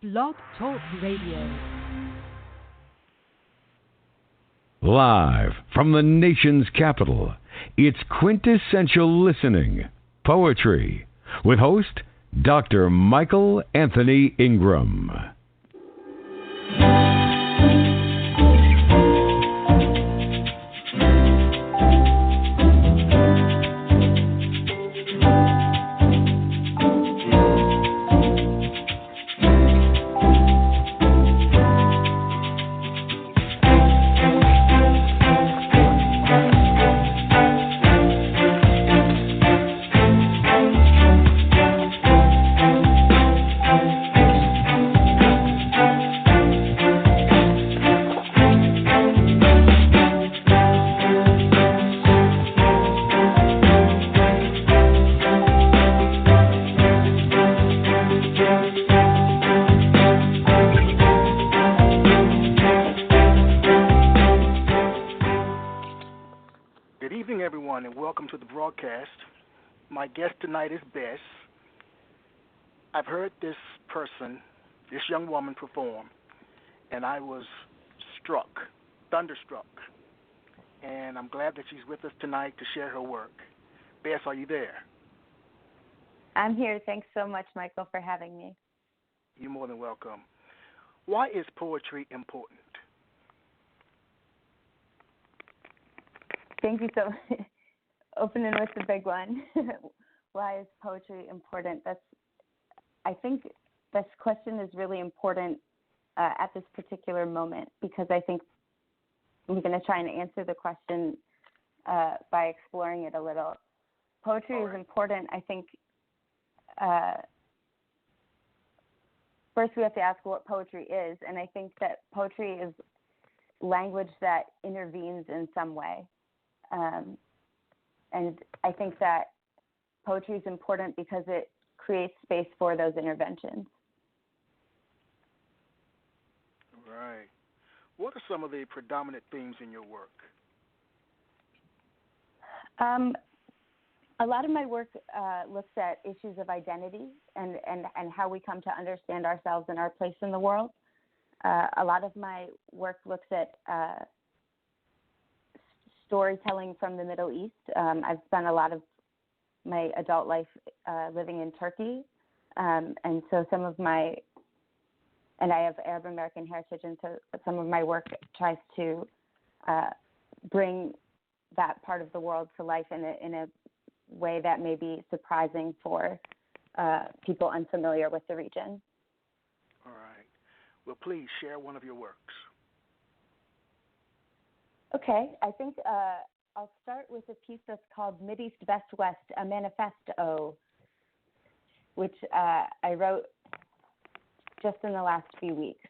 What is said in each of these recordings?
Blog Talk Radio. Live from the nation's capital, it's Quintessential Listening, Poetry, with host Dr. Michael Anthony Ingram. My guest tonight is Bess. I've heard this young woman perform, and I was thunderstruck. And I'm glad that she's with us tonight to share her work. Bess, are you there? I'm here. Thanks so much, Michael, for having me. You're more than welcome. Why is poetry important? Thank you so much. Opening with the big one. Why is poetry important? I think this question is really important at this particular moment, because I think I'm going to try and answer the question by exploring it a little. Poetry is important. I think first we have to ask what poetry is, and I think that poetry is language that intervenes in some way. And I think that poetry is important because it creates space for those interventions. Right. What are some of the predominant themes in your work? A lot of my work looks at issues of identity and how we come to understand ourselves and our place in the world. A lot of my work looks at storytelling from the Middle East. I've spent a lot of my adult life living in Turkey, and so I have Arab American heritage, and so some of my work tries to bring that part of the world to life in a way that may be surprising for people unfamiliar with the region. All right. Well, please share one of your works. Okay, I think I'll start with a piece that's called Mideast Best West, a Manifesto, which I wrote just in the last few weeks.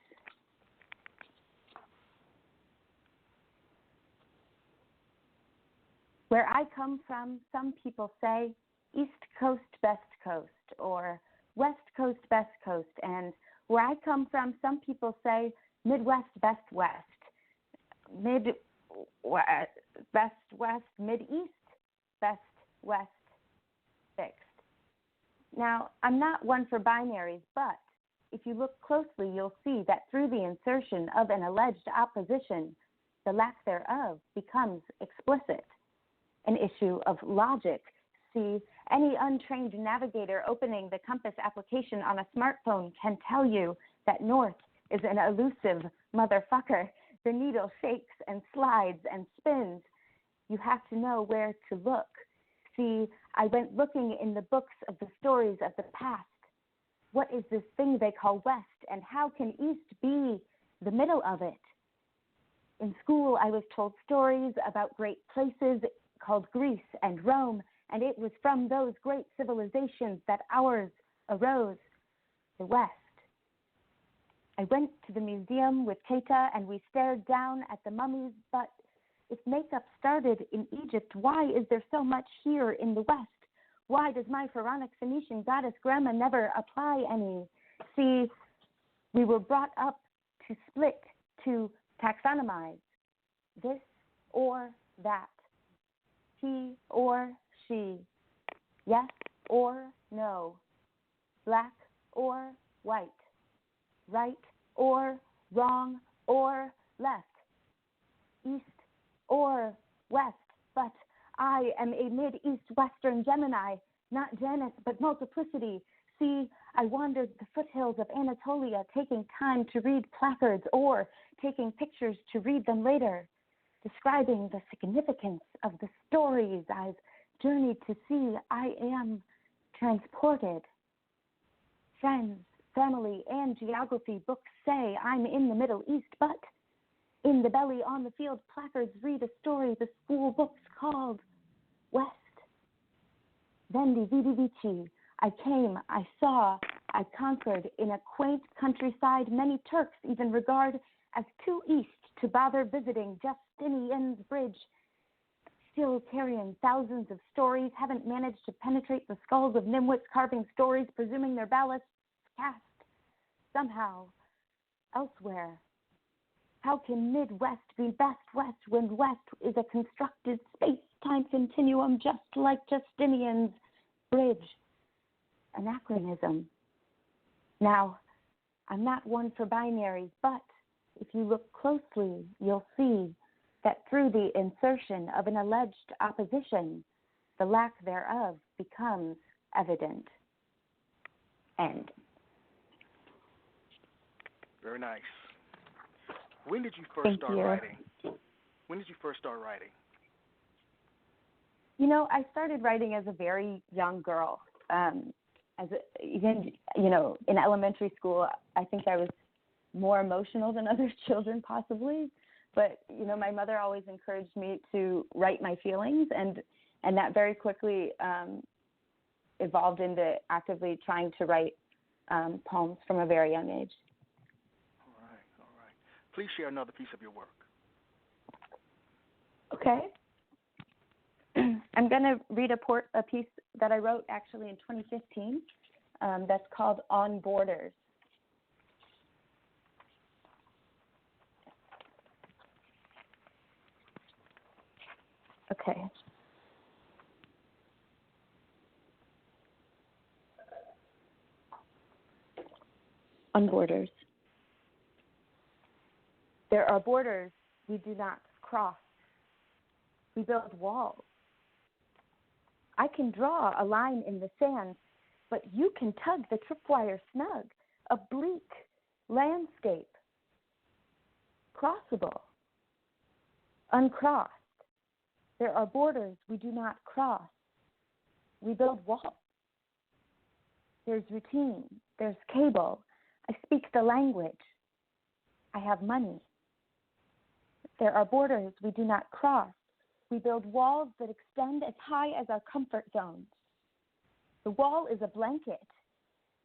Where I come from, some people say East Coast, Best Coast, or West Coast, Best Coast, and where I come from, some people say Midwest, Best West, Best West, Mid-East, Best West, fixed. Now, I'm not one for binaries, but if you look closely, you'll see that through the insertion of an alleged opposition, the lack thereof becomes explicit, an issue of logic. See, any untrained navigator opening the compass application on a smartphone can tell you that north is an elusive motherfucker. The needle shakes and slides and spins. You have to know where to look. See, I went looking in the books of the stories of the past. What is this thing they call West, and how can East be the middle of it? In school, I was told stories about great places called Greece and Rome, and it was from those great civilizations that ours arose, the West. I went to the museum with Keita and we stared down at the mummies, but if makeup started in Egypt, why is there so much here in the West? Why does my pharaonic Phoenician goddess grandma never apply any? See, we were brought up to split, to taxonomize, this or that, he or she, yes or no, black or white, right or wrong or left, east or west, but I am a mid-east-western Gemini, not Janus, but multiplicity. See, I wandered the foothills of Anatolia, taking time to read placards or taking pictures to read them later, describing the significance of the stories I've journeyed to see. I am transported. Friends, family, and geography books say I'm in the Middle East, but in the belly on the field placards read a story the school books called West. Vendi vidi vici. I came, I saw, I conquered. In a quaint countryside many Turks even regard as too east to bother visiting. Justinian's bridge, still carrying thousands of stories, haven't managed to penetrate the skulls of nimwits carving stories, presuming their ballasts cast somehow elsewhere. How can Midwest be best West when West is a constructed space-time continuum just like Justinian's bridge? Anachronism. Now, I'm not one for binaries, but if you look closely, you'll see that through the insertion of an alleged opposition, the lack thereof becomes evident. End. Very nice. When did you first start writing? When did you first start writing? You know, I started writing as a very young girl. Even in elementary school, I think I was more emotional than other children possibly. But, my mother always encouraged me to write my feelings, and that very quickly evolved into actively trying to write poems from a very young age. All right. Please share another piece of your work. Okay. I'm going to read a piece that I wrote actually in 2015 that's called On Borders. Okay. On borders. There are borders we do not cross. We build walls. I can draw a line in the sand, but you can tug the tripwire snug, a bleak landscape. Crossable. Uncrossed. There are borders we do not cross. We build walls. There's routine. There's cable. I speak the language. I have money. There are borders we do not cross. We build walls that extend as high as our comfort zones. The wall is a blanket,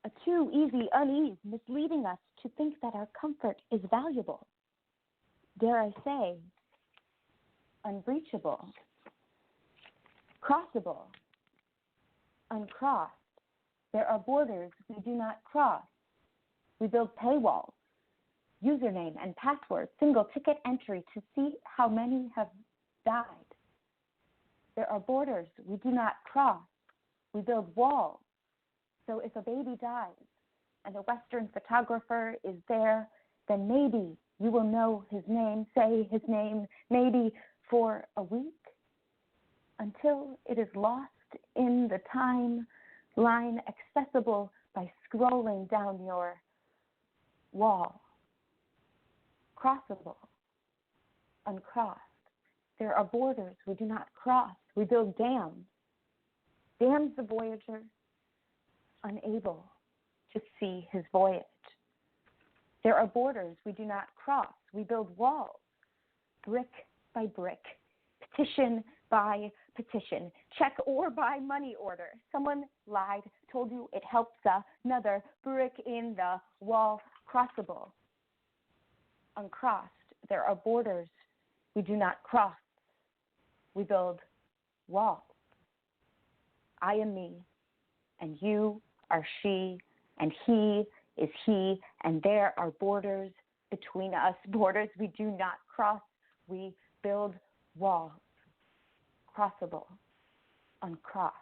a too easy unease, misleading us to think that our comfort is valuable. Dare I say, unbreachable, crossable, uncrossed. There are borders we do not cross. We build paywalls, username and password, single ticket entry to see how many have died. There are borders we do not cross. We build walls. So if a baby dies and a Western photographer is there, then maybe you will know his name, say his name, maybe for a week, until it is lost in the timeline accessible by scrolling down your wall. Crossable, uncrossed. There are borders we do not cross. We build dams. Dams the voyager, unable to see his voyage. There are borders we do not cross. We build walls, brick by brick, petition by petition, check or by money order. Someone lied, told you it helps another brick in the wall. Crossable, uncrossed. There are borders we do not cross. We build walls. I am me, and you are she, and he is he, and there are borders between us, borders we do not cross. We build walls, crossable, uncrossed.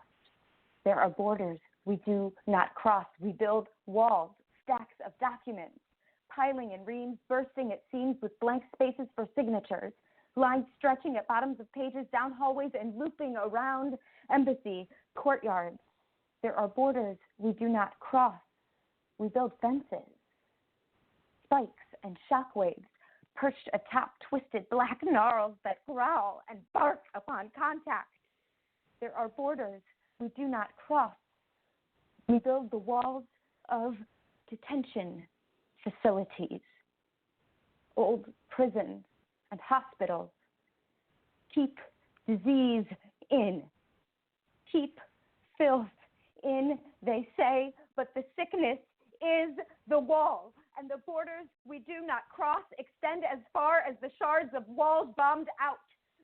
There are borders we do not cross. We build walls, stacks of documents, piling in reams, bursting at seams with blank spaces for signatures, lines stretching at bottoms of pages, down hallways, and looping around embassy courtyards. There are borders we do not cross. We build fences, spikes and shockwaves, perched atop twisted black gnarls that growl and bark upon contact. There are borders we do not cross. We build the walls of detention facilities, old prisons and hospitals. Keep disease in. Keep filth in, they say, but the sickness is the wall, and the borders we do not cross extend as far as the shards of walls bombed out,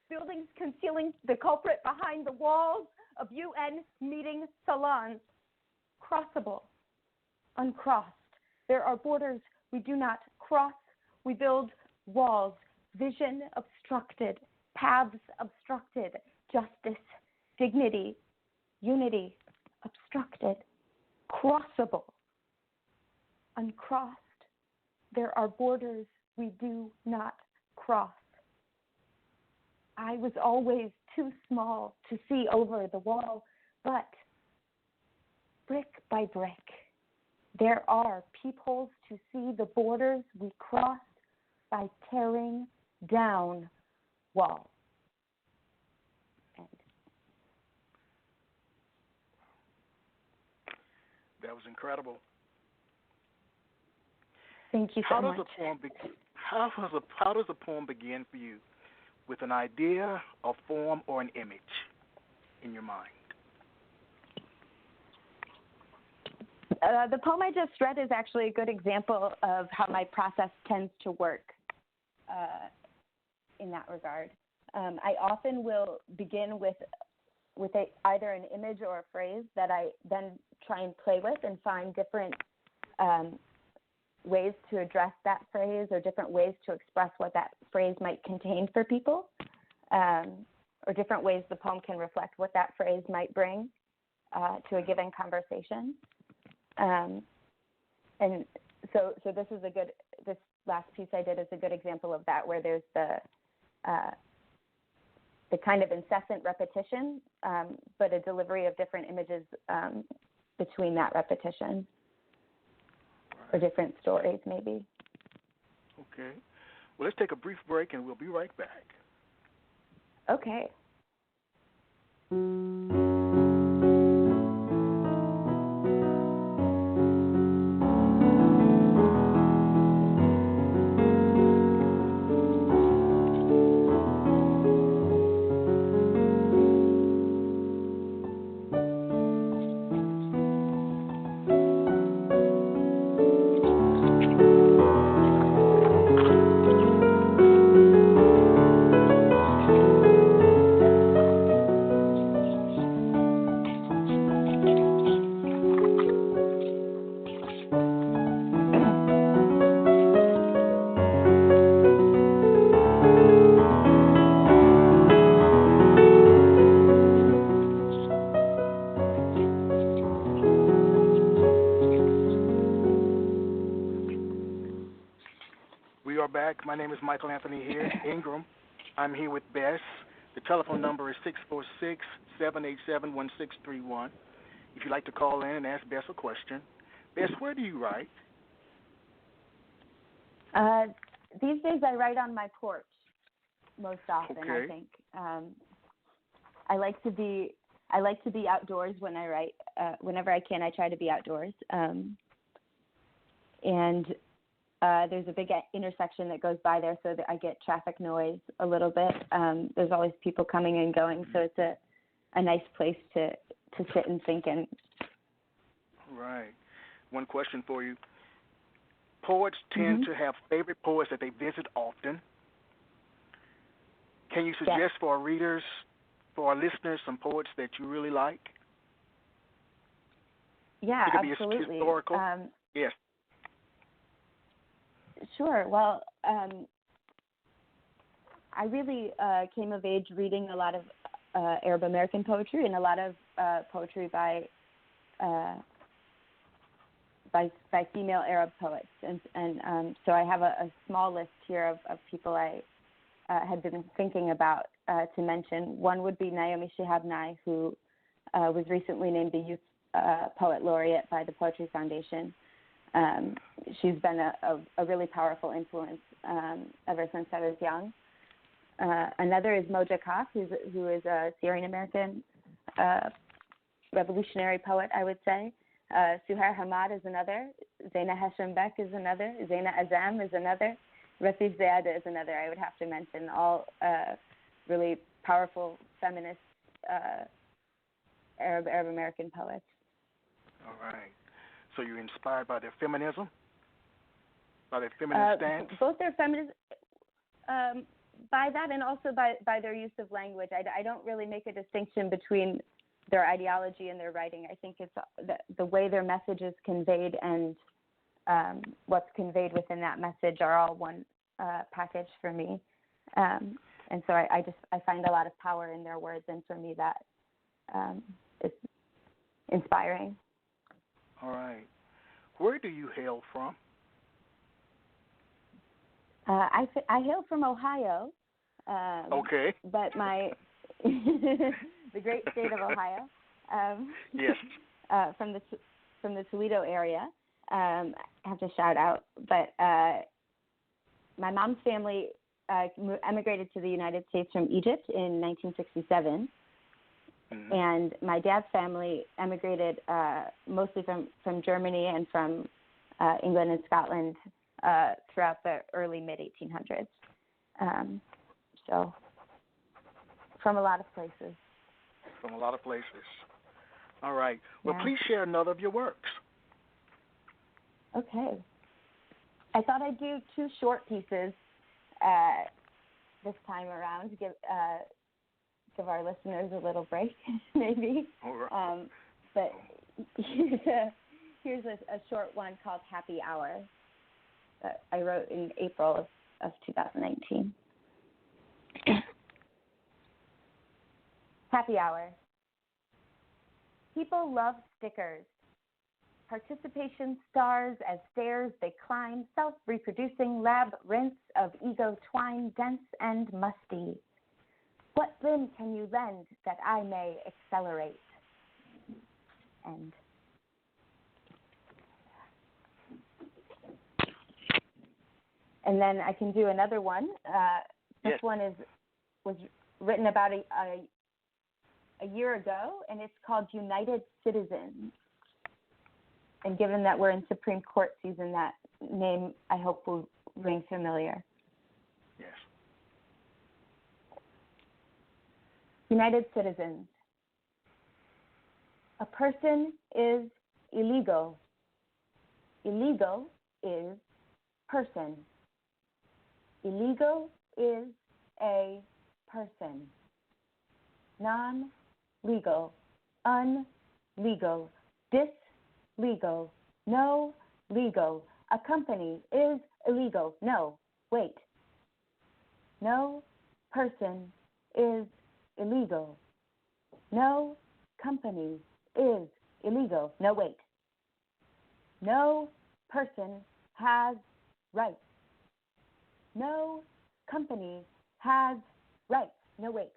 buildings concealing the culprit behind the walls of UN meeting salons. Crossable, uncrossed. There are borders we do not cross. We build walls, vision obstructed, paths obstructed, justice, dignity, unity obstructed, crossable, uncrossed. There are borders we do not cross. I was always too small to see over the wall, but brick by brick, there are peepholes to see the borders we crossed by tearing down walls. That was incredible. Thank you so much. How does a poem begin for you? With an idea, a form, or an image in your mind? The poem I just read is actually a good example of how my process tends to work in that regard. I often will begin with either an image or a phrase that I then try and play with and find different ways to address that phrase or different ways to express what that phrase might contain for people, or different ways the poem can reflect what that phrase might bring to a given conversation. And so this last piece I did is a good example of that, where there's the kind of incessant repetition, but a delivery of different images between that repetition, or different stories maybe. Okay. Well, let's take a brief break and we'll be right back. Okay. My name is Michael Anthony here, Ingram. I'm here with Bess. The telephone number is 646-787-1631. If you'd like to call in and ask Bess a question. Bess, where do you write? These days I write on my porch most often, okay. I think. I like to be outdoors when I write. Whenever I can, I try to be outdoors. There's a big intersection that goes by there, so that I get traffic noise a little bit. There's always people coming and going, so it's a nice place to sit and think in. Right. One question for you. Poets tend to have favorite poets that they visit often. Can you suggest for our readers, for our listeners, some poets that you really like? Yeah, it could absolutely. Be historical. Yes. Sure. Well, I really came of age reading a lot of Arab American poetry and a lot of poetry by by female Arab poets, and so I have a small list here of people I had been thinking about to mention. One would be Naomi Shihab Nye, who was recently named the Youth Poet Laureate by the Poetry Foundation. She's been a really powerful influence ever since I was young. Another is Moja Kaf, who is a Syrian American revolutionary poet, I would say. Suhair Hamad is another. Zaina Hashembek is another. Zaina Azam is another. Rafik Ziada is another. I would have to mention all really powerful feminist Arab American poets. All right. So you're inspired by their feminism, by their feminist stance? Both their feminism, by that, and also by their use of language. I don't really make a distinction between their ideology and their writing. I think it's the way their message is conveyed and what's conveyed within that message are all one package for me. And so I find a lot of power in their words, and for me that is inspiring. All right. Where do you hail from? I hail from Ohio. Okay. But the great state of Ohio. Yes. From the Toledo area. I have to shout out, but my mom's family emigrated to the United States from Egypt in 1967. Mm-hmm. And my dad's family emigrated mostly from Germany and from England and Scotland throughout the early mid-1800s. So from a lot of places. From a lot of places. All right. Well, yeah. Please share another of your works. Okay. I thought I'd do two short pieces this time around to give our listeners a little break, maybe. All right. But here's a short one called Happy Hour that I wrote in April of 2019. Happy Hour. People love stickers. Participation stars as stairs they climb, self-reproducing labyrinths of ego twine, dense and musty. What limb can you lend that I may accelerate? End. And then I can do another one. This one was written about a year ago, and it's called United Citizens. And given that we're in Supreme Court season, that name, I hope, will ring familiar. Yes. United Citizens. A person is illegal. Illegal is person. Illegal is a person. Non-legal, unlegal, dislegal, no legal. A company is illegal. No, wait. No person is illegal. No company is illegal. No, wait. No person has rights. No company has rights. No, wait.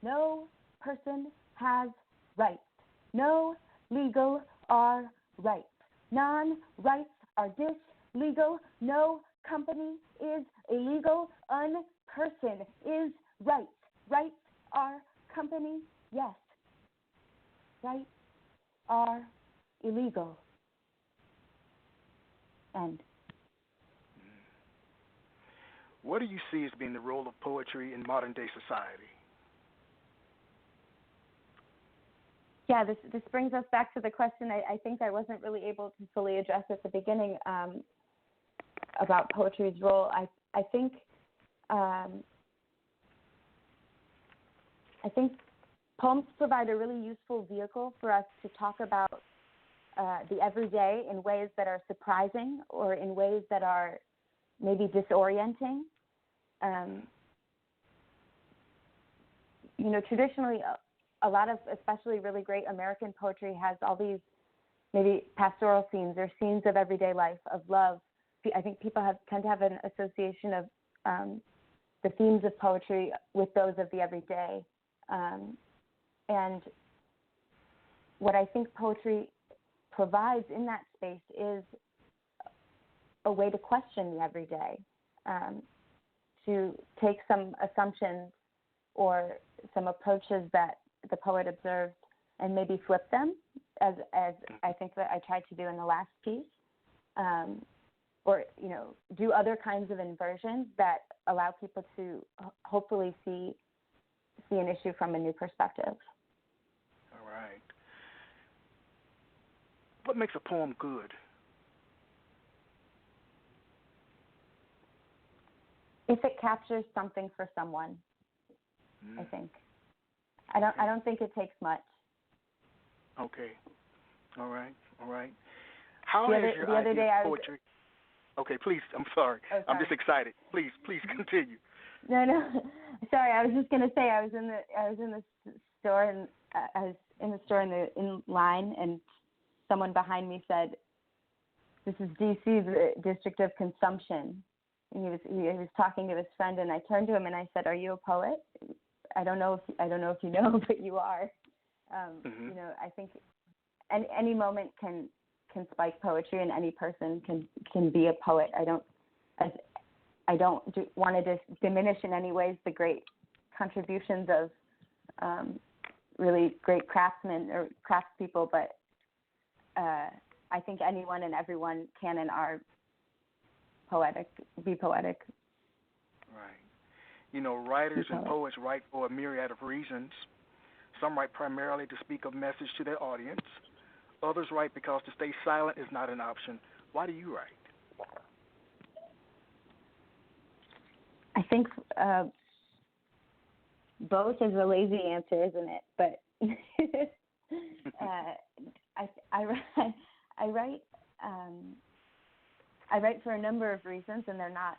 No person has rights. No legal are rights. Non-rights are dislegal. No company is illegal. Un-person is rights. Rights are company, yes. Rights are illegal. End. What do you see as being the role of poetry in modern-day society? Yeah, this brings us back to the question I think I wasn't really able to fully address at the beginning about poetry's role. I think poems provide a really useful vehicle for us to talk about the everyday in ways that are surprising or in ways that are maybe disorienting. Traditionally, a lot of, especially really great American poetry, has all these maybe pastoral scenes or scenes of everyday life, of love. I think people tend to have an association of the themes of poetry with those of the everyday. And what I think poetry provides in that space is a way to question the everyday, to take some assumptions or some approaches that the poet observed and maybe flip them, as I think that I tried to do in the last piece, or do other kinds of inversions that allow people to hopefully see an issue from a new perspective. All right. What makes a poem good? If it captures something for someone, I think. I don't think it takes much. Okay. All right. How the has other, your the other idea day of I was, poetry? Okay, please. I'm sorry. Oh, sorry. I'm just excited. Please continue. No. Sorry, I was just gonna say I was in the store and I was in the store in line, and someone behind me said, "This is D.C.'s district of consumption." And he was talking to his friend, and I turned to him and I said, "Are you a poet? I don't know if you know, but you are." I think any moment can spike poetry, and any person can be a poet. I don't want to diminish in any ways the great contributions of really great craftsmen or craftspeople, but I think anyone and everyone can and are be poetic. Right. Writers and poets write for a myriad of reasons. Some write primarily to speak a message to their audience. Others write because to stay silent is not an option. Why do you write? I think both is a lazy answer, isn't it? But I write for a number of reasons, and they're not.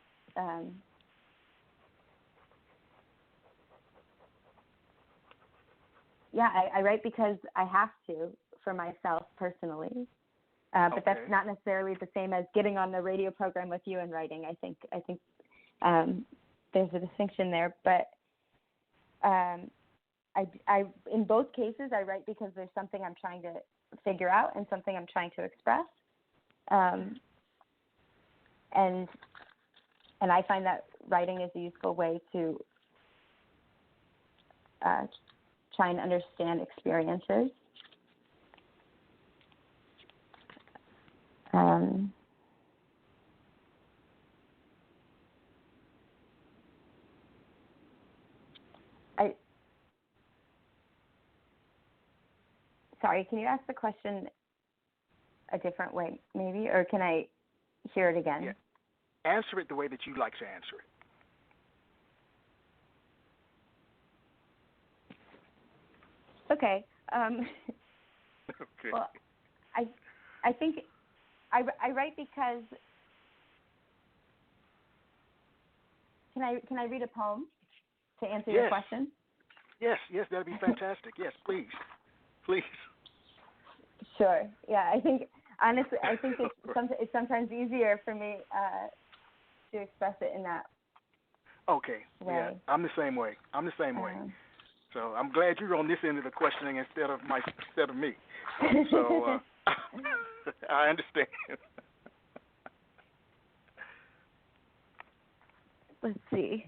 I write because I have to, for myself personally. But that's not necessarily the same as getting on the radio program with you and writing. I think there's a distinction there. But I in both cases I write because there's something I'm trying to figure out and something I'm trying to express. And I find that writing is a useful way to try and understand experiences. Sorry, can you ask the question a different way, maybe, or can I hear it again? Yeah. Answer it the way that you like to answer it. Okay. Okay. Well, I think I write because. Can I read a poem to answer your question? Yes, that'd be fantastic. Yes, please. Sure. Yeah, I think honestly, it's sometimes easier for me to express it in that. Okay. way. Yeah, I'm the same way. So I'm glad you're on this end of the questioning instead of me. So I understand. Let's see.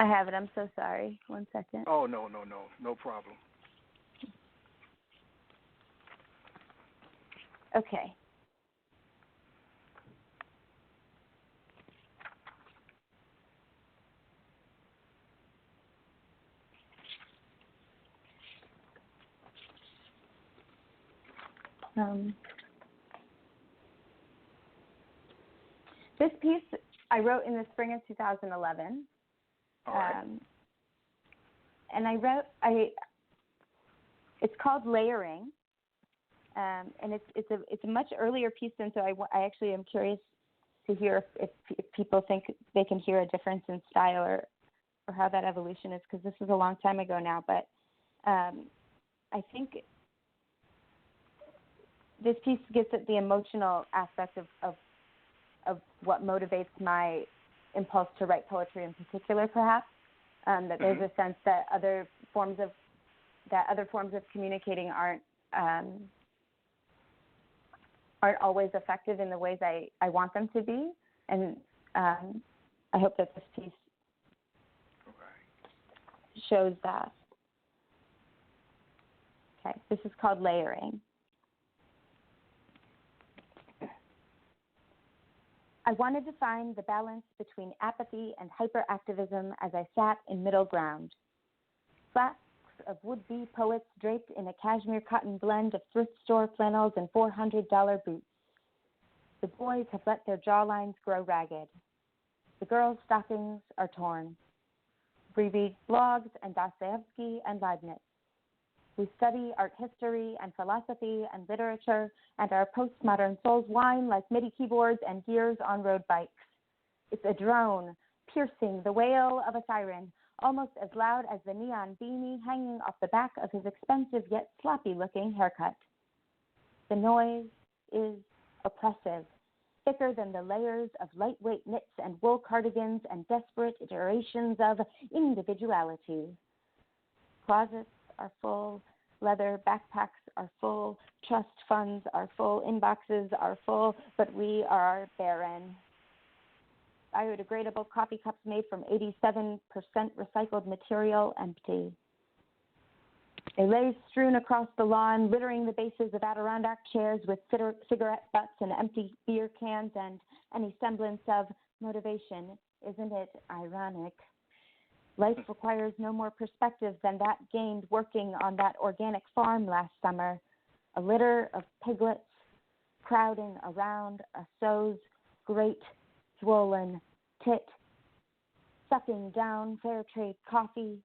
I have it. I'm so sorry. 1 second. Oh, no problem. Okay. This piece I wrote in the spring of 2011. All right. And it's called Layering, and it's a much earlier piece, and so I actually am curious to hear if people think they can hear a difference in style or how that evolution is, because this is a long time ago now. But I think this piece gets at the emotional aspect of what motivates my impulse to write poetry in particular, perhaps. That there's a sense that other forms of communicating aren't always effective in the ways I want them to be, and I hope that this piece shows that. Okay, this is called Layering. I wanted to find the balance between apathy and hyperactivism as I sat in middle ground. Flasks of would-be poets draped in a cashmere cotton blend of thrift store flannels and $400 boots. The boys have let their jawlines grow ragged. The girls' stockings are torn. We read blogs and Dostoevsky and Leibniz. We study art history and philosophy and literature, and our postmodern souls whine like MIDI keyboards and gears on road bikes. It's a drone, piercing the wail of a siren, almost as loud as the neon beanie hanging off the back of his expensive yet sloppy-looking haircut. The noise is oppressive, thicker than the layers of lightweight knits and wool cardigans and desperate iterations of individuality. Closets are full, leather backpacks are full, trust funds are full, inboxes are full, but we are barren. Biodegradable coffee cups made from 87% recycled material empty. They lay strewn across the lawn, littering the bases of Adirondack chairs with cigarette butts and empty beer cans and any semblance of motivation. Isn't it ironic? Life requires no more perspective than that gained working on that organic farm last summer. A litter of piglets crowding around a sow's great swollen tit, sucking down fair trade coffee,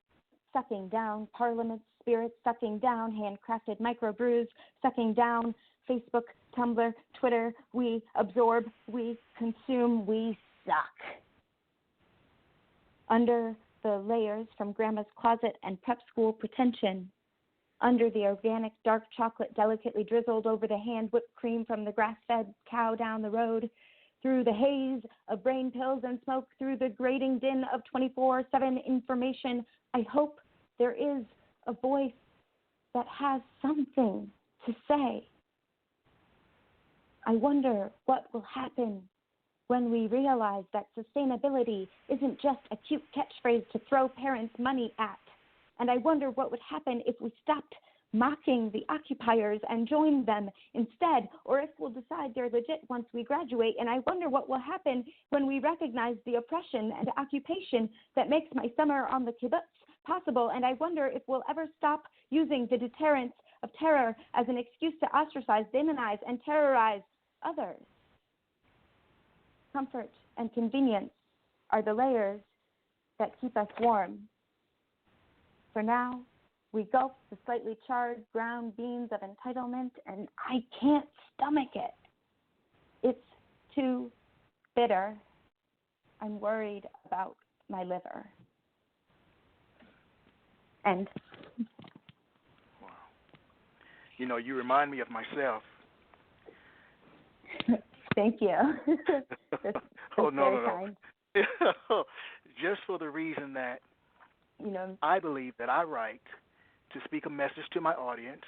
sucking down Parliament spirits, sucking down handcrafted microbrews, sucking down Facebook, Tumblr, Twitter. We absorb, we consume, we suck. Under the layers from grandma's closet and prep school pretension, under the organic dark chocolate delicately drizzled over the hand whipped cream from the grass-fed cow down the road, through the haze of brain pills and smoke, through the grating din of 24/7 information, I hope there is a voice that has something to say. I wonder what will happen when we realize that sustainability isn't just a cute catchphrase to throw parents' money at. And I wonder what would happen if we stopped mocking the occupiers and joined them instead, or if we'll decide they're legit once we graduate. And I wonder what will happen when we recognize the oppression and occupation that makes my summer on the kibbutz possible. And I wonder if we'll ever stop using the deterrence of terror as an excuse to ostracize, demonize, and terrorize others. Comfort and convenience are the layers that keep us warm. For now, we gulp the slightly charred ground beans of entitlement, and I can't stomach it. It's too bitter. I'm worried about my liver. And wow. You know, you remind me of myself. Thank you. That's very kind. Just for the reason that you know, I believe that I write to speak a message to my audience,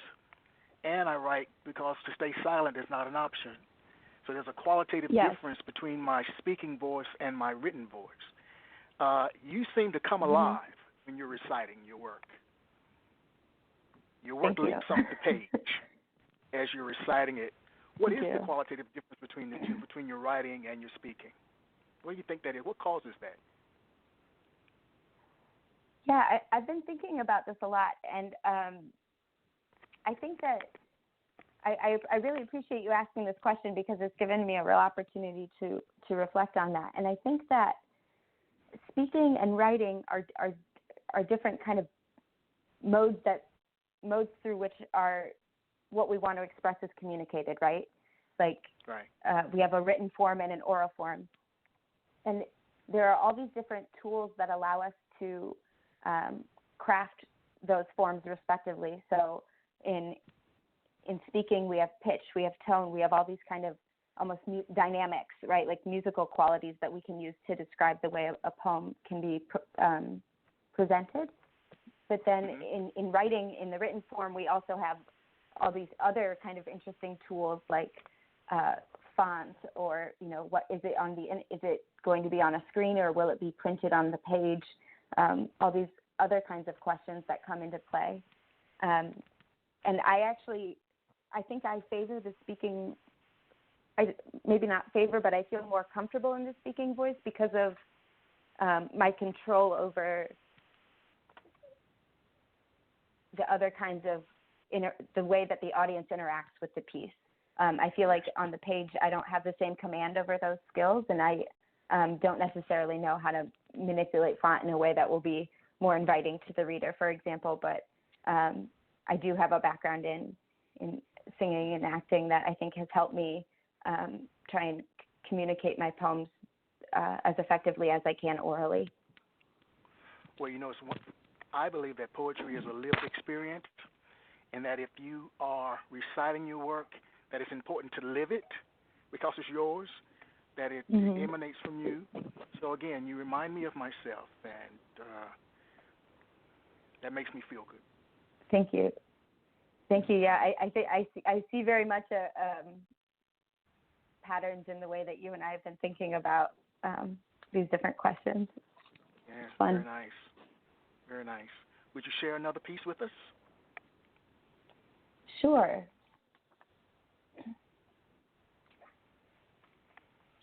and I write because to stay silent is not an option. So there's a qualitative difference between my speaking voice and my written voice. You seem to come alive when you're reciting your work. Your work leaps off the page as you're reciting it. What is the qualitative difference between the two, between your writing and your speaking? What do you think that is? What causes that? Yeah, I've been thinking about this a lot, and I think that I really appreciate you asking this question because it's given me a real opportunity to reflect on that. And I think that speaking and writing are different kind of modes through which are what we want to express is communicated, right? Like right. We have a written form and an oral form. And there are all these different tools that allow us to craft those forms respectively. So in speaking, we have pitch, we have tone, we have all these kind of almost dynamics, right? Like musical qualities that we can use to describe the way a poem can be presented. But then in writing, in the written form, we also have all these other kind of interesting tools like font, or, you know, what is it is it going to be on a screen, or will it be printed on the page? All these other kinds of questions that come into play. And I think I favor the speaking, maybe not favor, but I feel more comfortable in the speaking voice because of my control over the other kinds of, the way that the audience interacts with the piece. I feel like on the page, I don't have the same command over those skills, and I don't necessarily know how to manipulate font in a way that will be more inviting to the reader, for example, but I do have a background in singing and acting that I think has helped me try and communicate my poems as effectively as I can orally. Well, you know, I believe that poetry is a lived experience, and that if you are reciting your work, that it's important to live it because it's yours, that it emanates from you. So again, you remind me of myself, and that makes me feel good. Thank you. Thank you. Yeah, I see very much patterns in the way that you and I have been thinking about these different questions. Yeah, fun. Very nice. Very nice. Would you share another piece with us? Sure.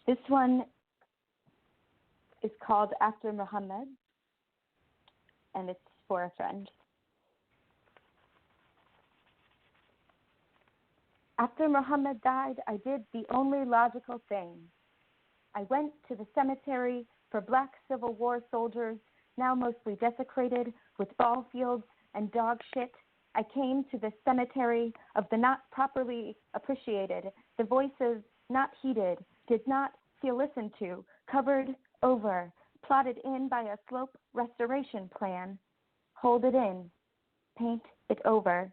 This one is called After Muhammad, and it's for a friend. After Muhammad died, I did the only logical thing. I went to the cemetery for black Civil War soldiers, now mostly desecrated with ball fields and dog shit. I came to the cemetery of the not properly appreciated, the voices not heeded, did not feel listened to, covered over, plotted in by a slope restoration plan. Hold it in, paint it over.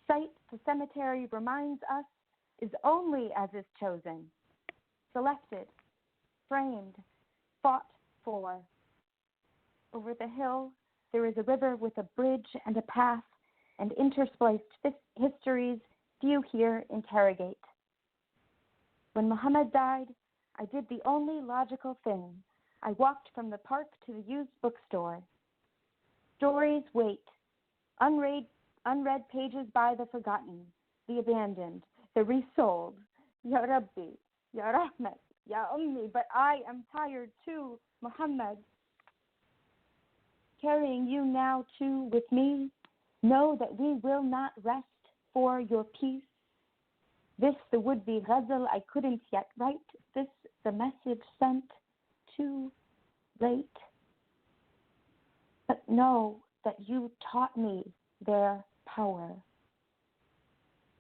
Sight the cemetery reminds us is only as is chosen, selected, framed, fought for. Over the hill, there is a river with a bridge and a path, and interspliced histories few here interrogate. When Muhammad died, I did the only logical thing. I walked from the park to the used bookstore. Stories wait, unread pages by the forgotten, the abandoned, the resold. Ya Rabbi, Ya Rahmat, Ya Ummi, but I am tired too, Muhammad. Carrying you now too with me, know that we will not rest for your peace. This the would-be ghazal I couldn't yet write, this the message sent too late. But know that you taught me their power.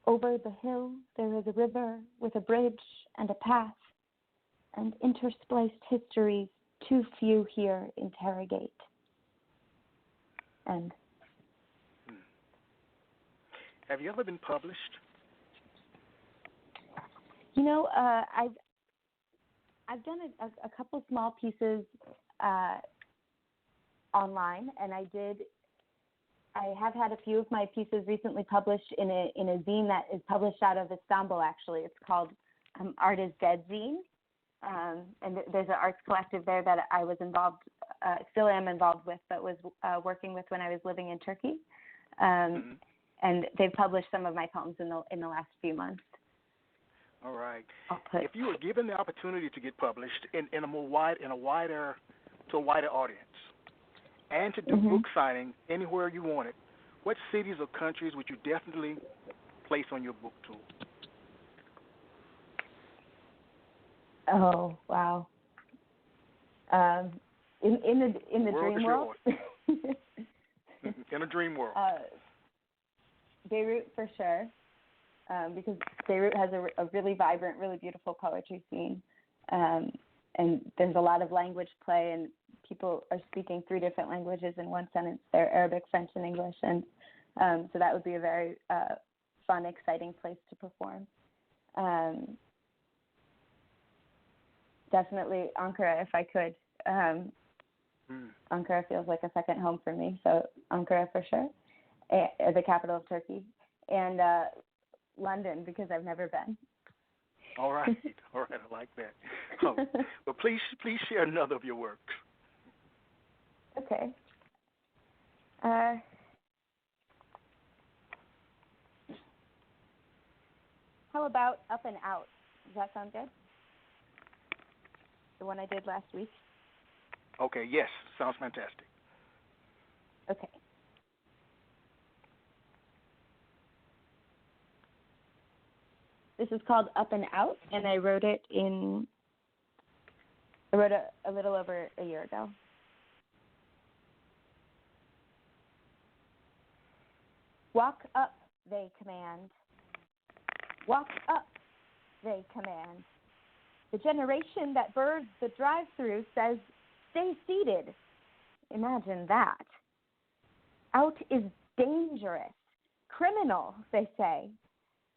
Over the hill there is a river with a bridge and a path, and interspliced histories too few here interrogate. And have you ever been published? You know, I've done a couple small pieces online, and I have had a few of my pieces recently published in a zine that is published out of Istanbul. Actually, it's called Art is Dead Zine, and there's an arts collective there that I was involved, still am involved with, but was working with when I was living in Turkey, and they've published some of my poems in the last few months. All right. If you were given the opportunity to get published to a wider audience, and to do book signing anywhere you wanted, what cities or countries would you definitely place on your book tour? Oh, wow. In the dream world. In a dream world. Beirut for sure. because Beirut has a really vibrant, really beautiful poetry scene. And there's a lot of language play, and people are speaking 3 different languages in one sentence. They're Arabic, French, and English. And so that would be a very fun, exciting place to perform. Definitely Ankara, if I could. Ankara feels like a second home for me, so Ankara for sure, the capital of Turkey, and London, because I've never been. All right, I like that. Well, please share another of your works. Okay. How about Up and Out? Does that sound good? The one I did last week? Okay, yes, sounds fantastic. Okay. This is called Up and Out, and I wrote it a little over a year ago. Walk up, they command. Walk up, they command. The generation that birds the drive-thru says, stay seated. Imagine that. Out is dangerous, criminal, they say.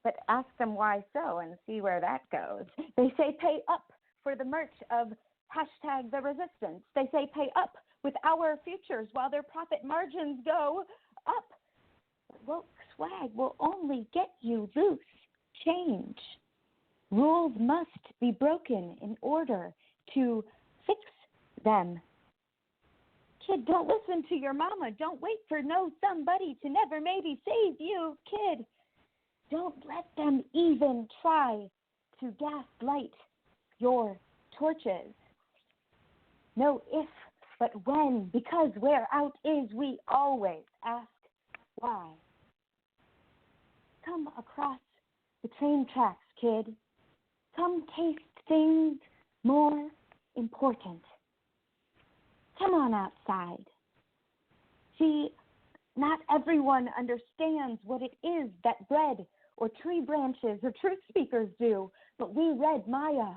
But ask them why so and see where that goes. They say pay up for the merch of hashtag the resistance. They say pay up with our futures while their profit margins go up. Woke swag will only get you loose change. Rules must be broken in order to fix them. Kid, don't listen to your mama. Don't wait for no somebody to never maybe save you, kid. Don't let them even try to gaslight your torches. No if, but when, because where out is, we always ask why. Come across the train tracks, kid. Come taste things more important. Come on outside. See, not everyone understands what it is that bread or tree branches or truth speakers do, but we read Maya.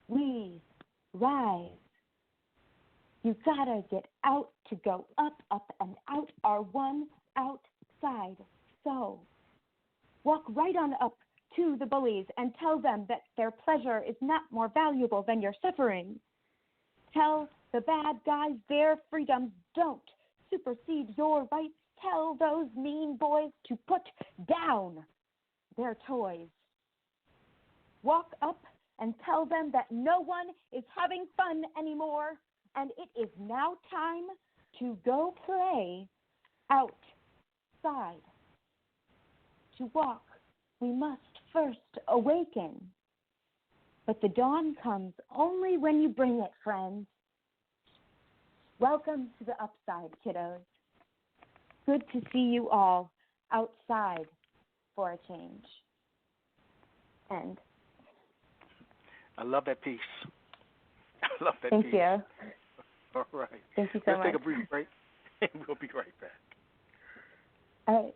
We rise. You gotta get out to go up, up, and out are one outside. So walk right on up to the bullies and tell them that their pleasure is not more valuable than your suffering. Tell the bad guys their freedoms don't supersede your rights. Tell those mean boys to put down their toys. Walk up and tell them that no one is having fun anymore, and it is now time to go play outside. To walk, we must first awaken. But the dawn comes only when you bring it, friends. Welcome to the upside, kiddos. Good to see you all outside for a change. End. I love that piece. I love that Thank piece. Thank you. All right. Thank you so much. Let's take a brief break, and we'll be right back. All right.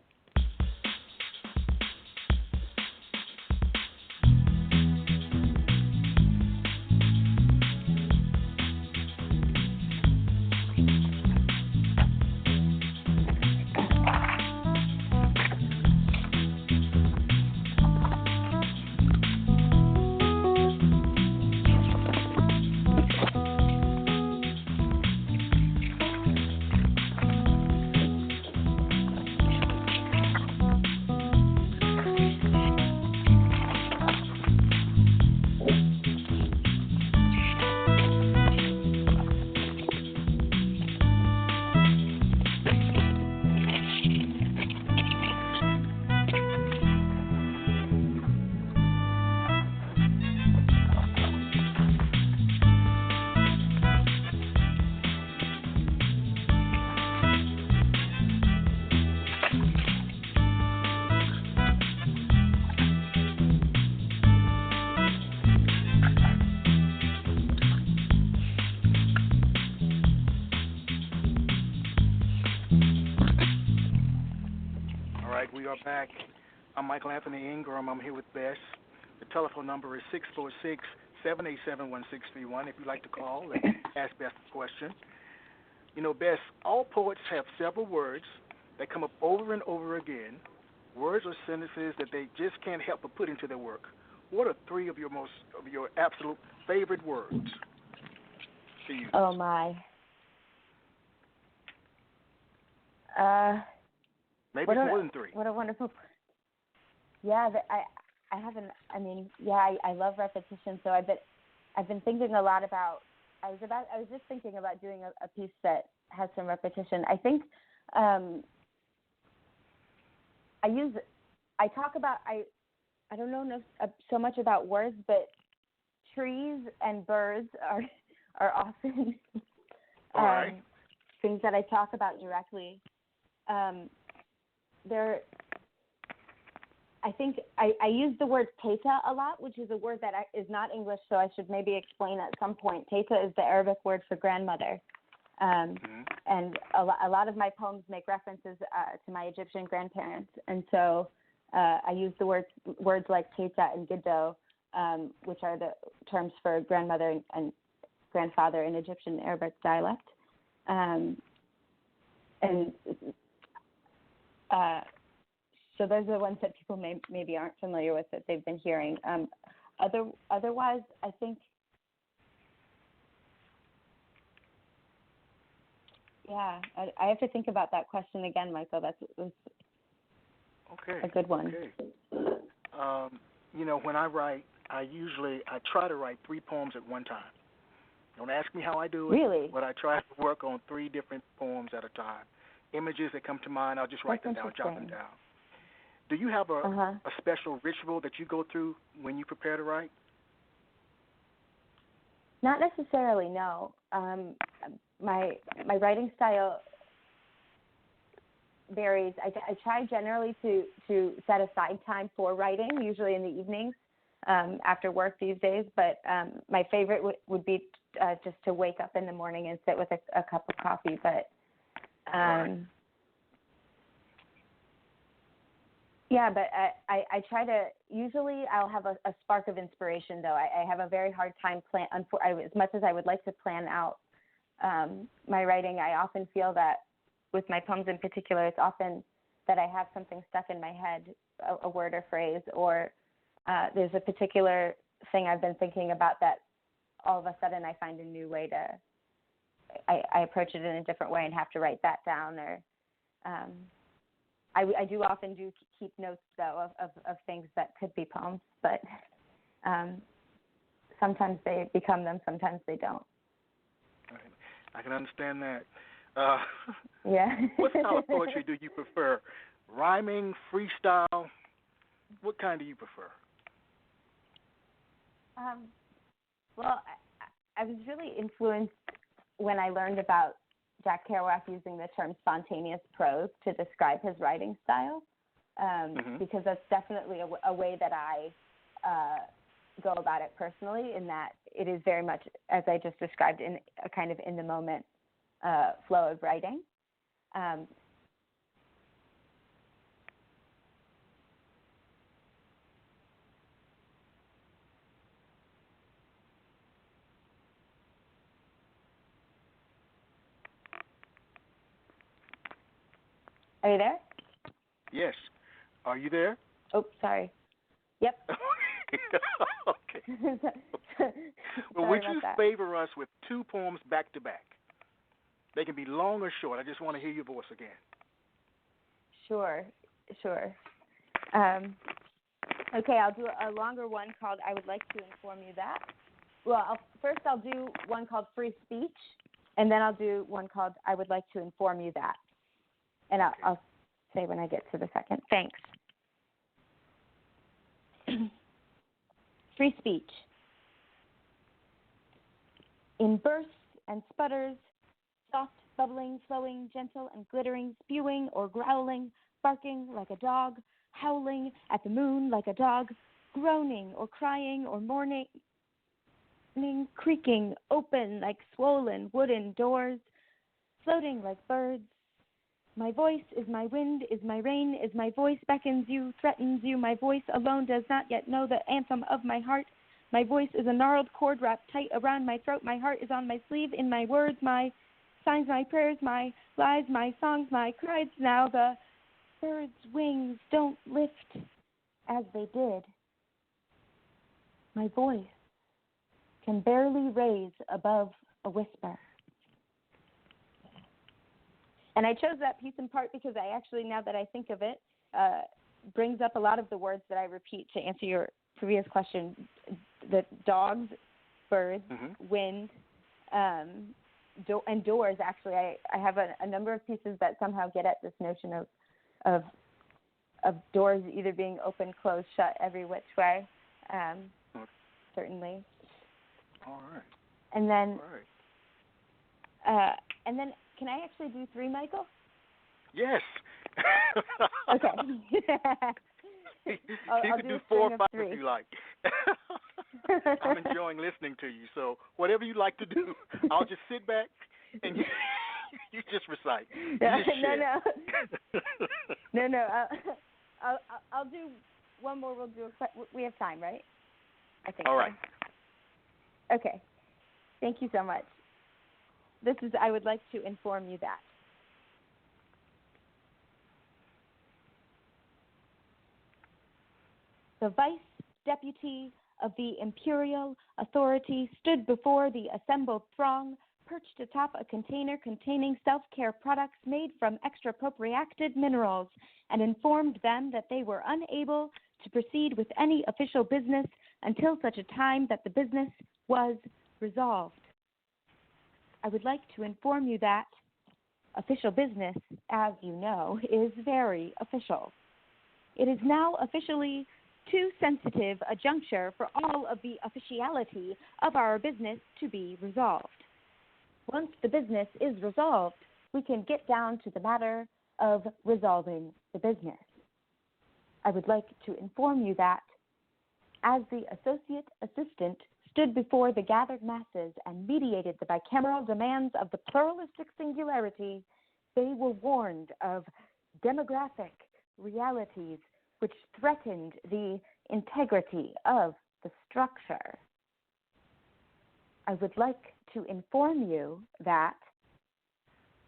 We are back. I'm Michael Anthony Ingram. I'm here with Bess. The telephone number is 646-787-1631 if you'd like to call and ask Bess a question. You know, Bess, all poets have several words that come up over and over again, words or sentences that they just can't help but put into their work. What are three of your absolute favorite words to use? Oh, my. Maybe more than three. What a wonderful. Yeah, I haven't. I mean, yeah, I love repetition. So I've been thinking a lot about. I was just thinking about doing a piece that has some repetition. I think I don't know so much about words, but trees and birds are often things that I talk about directly. I think I use the word teta a lot, which is a word that is not English, so I should maybe explain at some point. Teta is the Arabic word for grandmother. And a lot of my poems make references to my Egyptian grandparents. And so I use the words like teta and giddo, which are the terms for grandmother and grandfather in Egyptian Arabic dialect. So those are the ones that people maybe aren't familiar with that they've been hearing. Otherwise, I think, yeah, I have to think about that question again, Michael. That's a good one. Okay. You know, when I write, I try to write 3 poems at one time. Don't ask me how I do it. Really? But I try to work on 3 different poems at a time. Images that come to mind, I'll just write them down, jot them down. Do you have a special ritual that you go through when you prepare to write? Not necessarily, no. My writing style varies. I try generally to set aside time for writing, usually in the evenings after work these days. But my favorite would be just to wake up in the morning and sit with a cup of coffee. But yeah, but I try to, usually I'll have a spark of inspiration, though. I have a very hard time as much as I would like to plan out my writing, I often feel that with my poems in particular, it's often that I have something stuck in my head, a word or phrase, or there's a particular thing I've been thinking about that all of a sudden I find a new way to, I approach it in a different way and have to write that down, or I do often keep notes, though, of things that could be poems, but sometimes they become them, sometimes they don't. I can understand that. Yeah. What style of poetry do you prefer? Rhyming, freestyle? What kind do you prefer? Well, I was really influenced when I learned about Jack Kerouac using the term spontaneous prose to describe his writing style, because that's definitely a way that I go about it personally, in that it is very much, as I just described, in a kind of in-the-moment flow of writing. Are you there? Yes. Are you there? Oh, sorry. Yep. Okay. Well, would you favor us with 2 poems back to back? They can be long or short. I just want to hear your voice again. Sure. Okay, I'll do a longer one called I Would Like to Inform You That. Well, first I'll do one called Free Speech, and then I'll do one called I Would Like to Inform You That. And I'll say when I get to the second. Thanks. Free speech. In bursts and sputters, soft, bubbling, flowing, gentle and glittering, spewing or growling, barking like a dog, howling at the moon like a dog, groaning or crying or mourning, creaking open like swollen wooden doors, floating like birds, My voice is my wind, is my rain, is my voice beckons you, threatens you. My voice alone does not yet know the anthem of my heart. My voice is a gnarled cord wrapped tight around my throat. My heart is on my sleeve, in my words, my signs, my prayers, my lies, my songs, my cries. Now the birds' wings don't lift as they did. My voice can barely raise above a whisper. And I chose that piece in part because I actually, now that I think of it, brings up a lot of the words that I repeat to answer your previous question. The dogs, birds, wind, and doors. Actually, I have a number of pieces that somehow get at this notion of doors either being open, closed, shut, every which way. Certainly. All right. And then, can I actually do 3, Michael? Yes. Okay. You can do 4 or 5 if you like. I'm enjoying listening to you, so whatever you like to do, I'll just sit back and you just recite. No. I'll do one more. We have time, right? I think. All right. So. Okay. Thank you so much. I would like to inform you that. The vice deputy of the imperial authority stood before the assembled throng, perched atop a container containing self-care products made from extrapropriated minerals, and informed them that they were unable to proceed with any official business until such a time that the business was resolved. I would like to inform you that official business, as you know, is very official. It is now officially too sensitive a juncture for all of the officiality of our business to be resolved. Once the business is resolved, we can get down to the matter of resolving the business. I would like to inform you that, as the associate assistant stood before the gathered masses and mediated the bicameral demands of the pluralistic singularity, they were warned of demographic realities which threatened the integrity of the structure. I would like to inform you that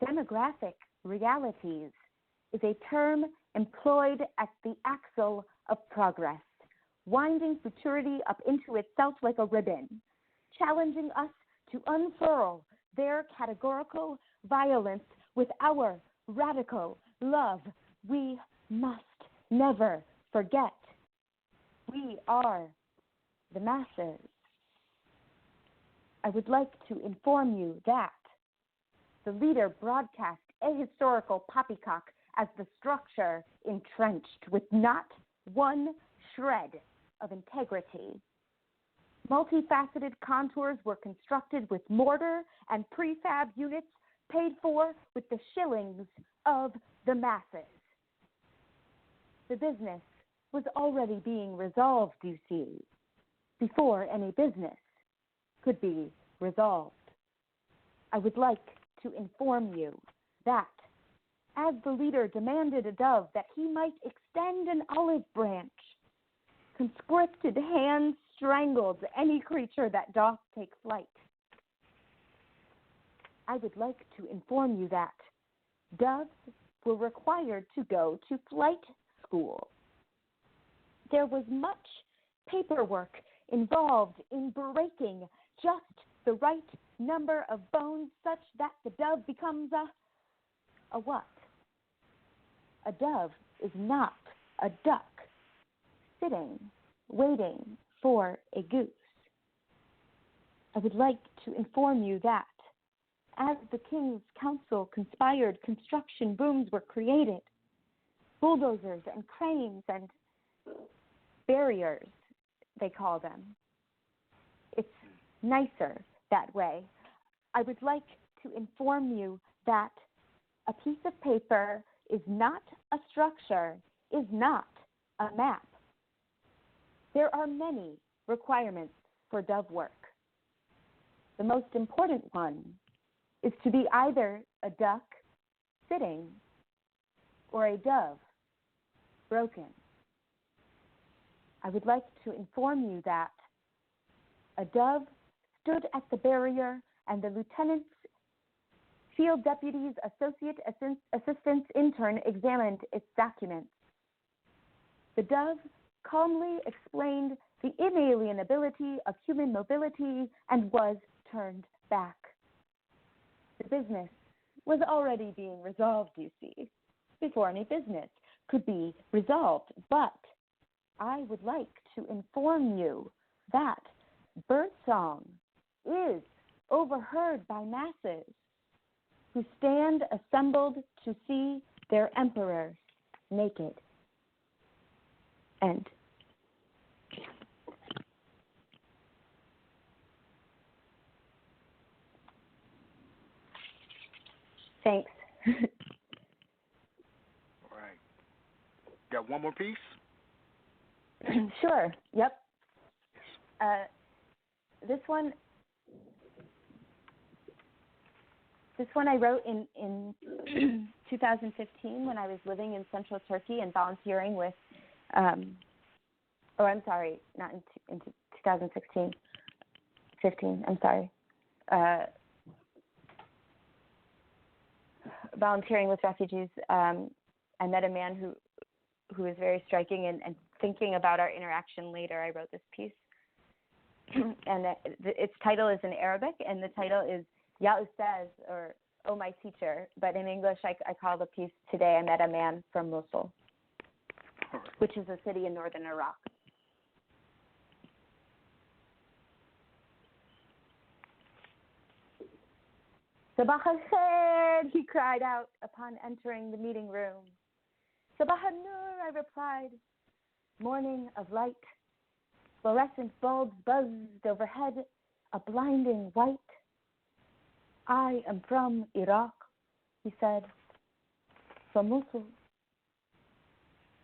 demographic realities is a term employed at the axle of progress, winding futurity up into itself like a ribbon, challenging us to unfurl their categorical violence with our radical love. We must never forget. We are the masses. I would like to inform you that the leader broadcast ahistorical poppycock as the structure entrenched with not one shred of integrity. Multifaceted contours were constructed with mortar and prefab units paid for with the shillings of the masses. The business was already being resolved, you see, before any business could be resolved. I would like to inform you that, as the leader demanded a dove that he might extend an olive branch, conscripted hands strangled any creature that doth take flight. I would like to inform you that doves were required to go to flight school. There was much paperwork involved in breaking just the right number of bones such that the dove becomes a what? A dove is not a duck sitting, waiting for a goose. I would like to inform you that, as the King's Council conspired, construction booms were created, bulldozers and cranes and barriers, they call them. It's nicer that way. I would like to inform you that a piece of paper is not a structure, is not a map. There are many requirements for dove work. The most important one is to be either a duck sitting or a dove, broken. I would like to inform you that a dove stood at the barrier and the lieutenant's, field deputy's, associate assistant's intern examined its documents. The dove calmly explained the inalienability of human mobility and was turned back. The business was already being resolved, you see, before any business could be resolved. But I would like to inform you that birdsong is overheard by masses who stand assembled to see their emperor naked. End. Thanks. All right. Got one more piece? Sure. Yep. This one I wrote in 2015 when I was living in central Turkey and volunteering with, not in 2016, 15, I'm sorry. Volunteering with refugees, I met a man who was very striking, and thinking about our interaction later, I wrote this piece. And its title is in Arabic, and the title is Ya Ustaz, or Oh My Teacher, but in English I call the piece Today I Met a Man from Mosul, which is a city in northern Iraq. Sabah al-khair, he cried out upon entering the meeting room. Sabah al-nur, I replied. Morning of light. Fluorescent bulbs buzzed overhead, a blinding white. I am from Iraq, he said, from Mosul.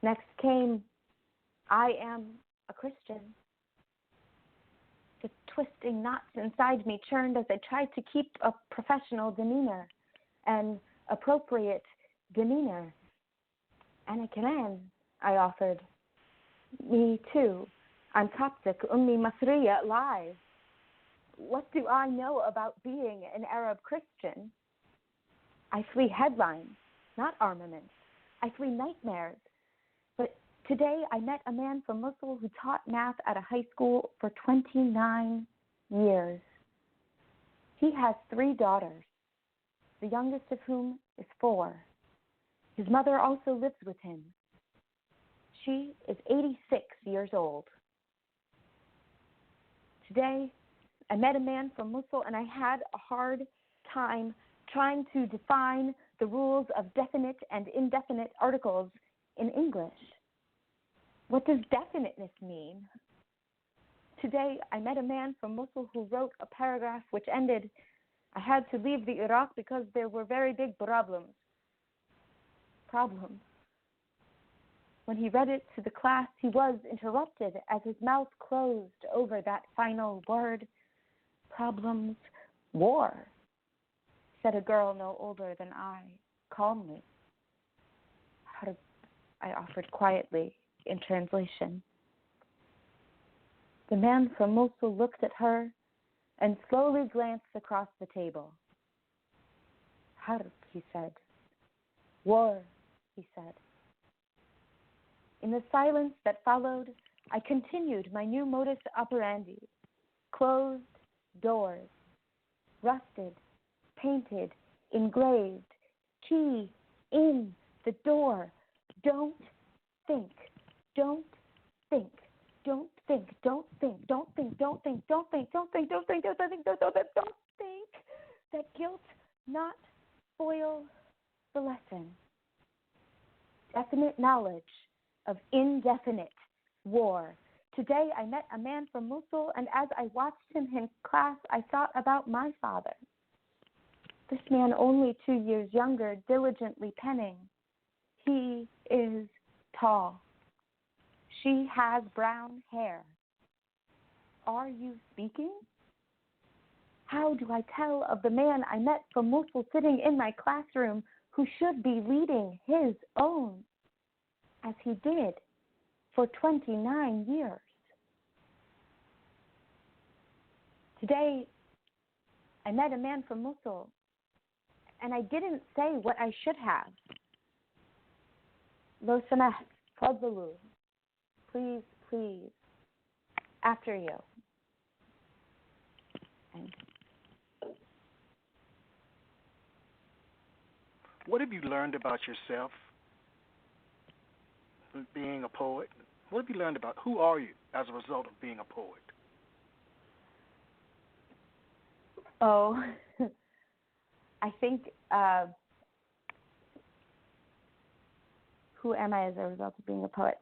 Next came, I am a Christian. The twisting knots inside me churned as I tried to keep a professional demeanor, an appropriate demeanor. And a command, I offered. Me too. I'm Coptic, Ummi Masriya, live. What do I know about being an Arab Christian? I flee headlines, not armaments. I flee nightmares. But today I met a man from Mosul who taught math at a high school for 29 years. He has 3 daughters, the youngest of whom is 4. His mother also lives with him. She is 86 years old. Today, I met a man from Mosul, and I had a hard time trying to define the rules of definite and indefinite articles in English. What does definiteness mean? Today, I met a man from Mosul who wrote a paragraph which ended, I had to leave the Iraq because there were very big problems. When he read it to the class, he was interrupted as his mouth closed over that final word. Problems, war, said a girl no older than I, calmly. I offered quietly in translation. The man from Mosul looked at her and slowly glanced across the table. Harb, he said. War, he said. In the silence that followed, I continued my new modus operandi. Closed doors, rusted, painted, engraved, key in the door. Don't think, don't think, don't think, don't think, don't think, don't think, don't think, don't think, don't think, don't think, don't think that guilt not spoil the lesson. Definite knowledge of indefinite war. Today I met a man from Mosul, and as I watched him in class, I thought about my father. This man, only 2 years younger, diligently penning. He is tall. She has brown hair. Are you speaking? How do I tell of the man I met from Mosul sitting in my classroom who should be leading his own, as he did for 29 years. Today, I met a man from Mosul, and I didn't say what I should have. Lo samah, fadlu, please, please, after you. And what have you learned about yourself being a poet? What have you learned about who are you as a result of being a poet? Oh, I think, who am I as a result of being a poet?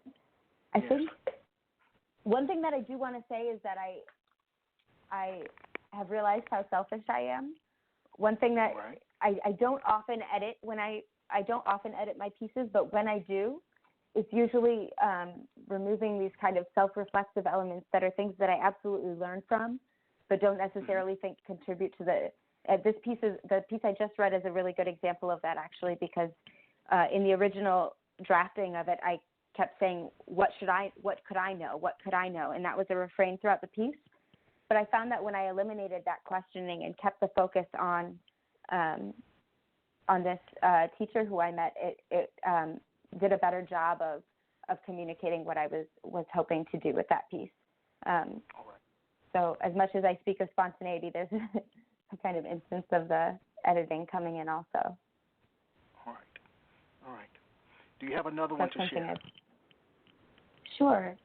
I think one thing that I do want to say is that I have realized how selfish I am. One thing that I don't often edit I don't often edit my pieces, but when I do, it's usually removing these kind of self-reflexive elements that are things that I absolutely learn from, but don't necessarily think contribute to the piece I just read is a really good example of that, actually, because in the original drafting of it, I kept saying, what could I know? And that was a refrain throughout the piece. But I found that when I eliminated that questioning and kept the focus on this teacher who I met, it did a better job of communicating what I was hoping to do with that piece. So as much as I speak of spontaneity, there's a kind of instance of the editing coming in also. All right. Do you have another one to share? Sure.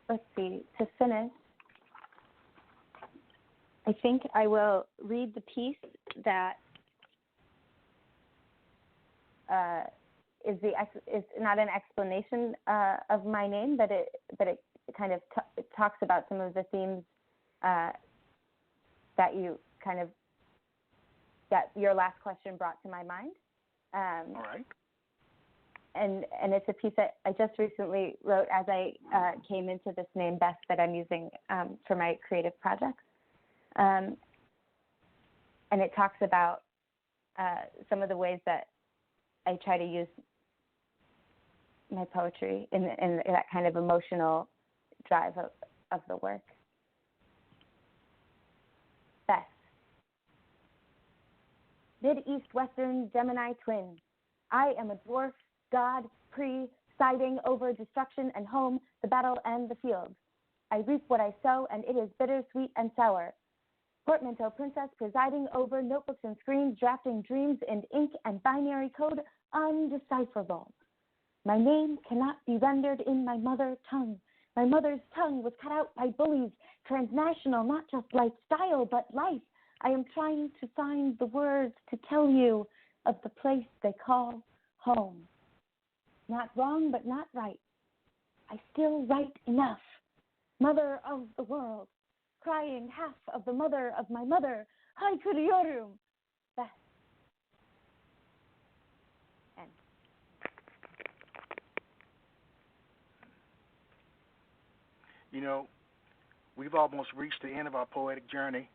Let's see. To finish, I think I will read the piece that is not an explanation of my name, but it kind of it talks about some of the themes that your last question brought to my mind. All right. And it's a piece that I just recently wrote as I came into this name, Best, that I'm using for my creative projects. And it talks about some of the ways that I try to use my poetry in that kind of emotional drive of the work. Best. Mid-East-Western Gemini twin. I am a dwarf god presiding over destruction and home, the battle and the field. I reap what I sow, and it is bitter, sweet, and sour. Portmanteau princess presiding over notebooks and screens, drafting dreams in ink and binary code, undecipherable. My name cannot be rendered in my mother tongue. My mother's tongue was cut out by bullies, transnational, not just lifestyle, but life. I am trying to find the words to tell you of the place they call home. Not wrong, but not right. I still write enough. Mother of the world, crying half of the mother of my mother. Hi, Kuriorum. Best. End. You know, we've almost reached the end of our poetic journey.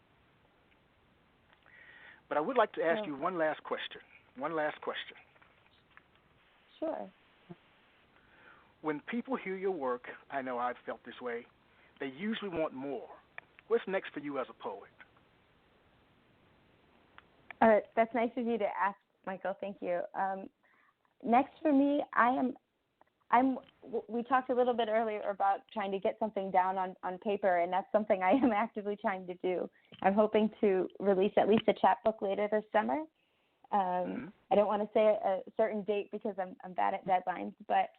But I would like to ask you one last question. Sure. When people hear your work, I know I've felt this way, they usually want more. What's next for you as a poet? That's nice of you to ask, Michael. Thank you. Next for me, we talked a little bit earlier about trying to get something down on paper, and that's something I am actively trying to do. I'm hoping to release at least a chapbook later this summer. I don't want to say a certain date because I'm bad at deadlines, but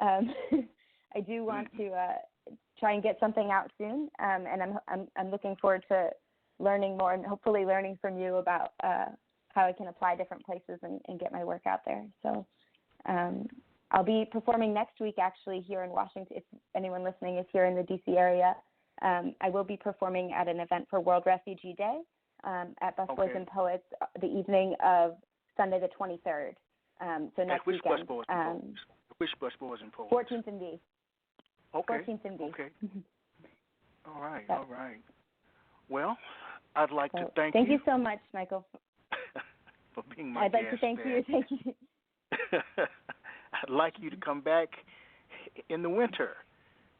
I do want to try and get something out soon, and I'm looking forward to learning more and hopefully learning from you about how I can apply different places and get my work out there. So I'll be performing next week, actually, here in Washington. If anyone listening is here in the D.C. area, I will be performing at an event for World Refugee Day at Busboys and Poets the evening of Sunday the 23rd. So next weekend. Which Busboys and Poets? 14th and D. Okay. 14th and D. Okay. All right. Well, I'd like to thank you. Thank you so much, Michael. for being my guest. I'd like to thank you. Thank you. I'd like you to come back in the winter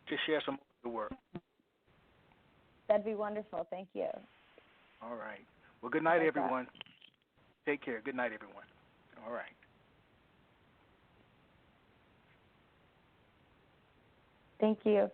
to share some of the work. That'd be wonderful. Thank you. All right. Well, good night, everyone. Take care. Good night, everyone. All right. Thank you.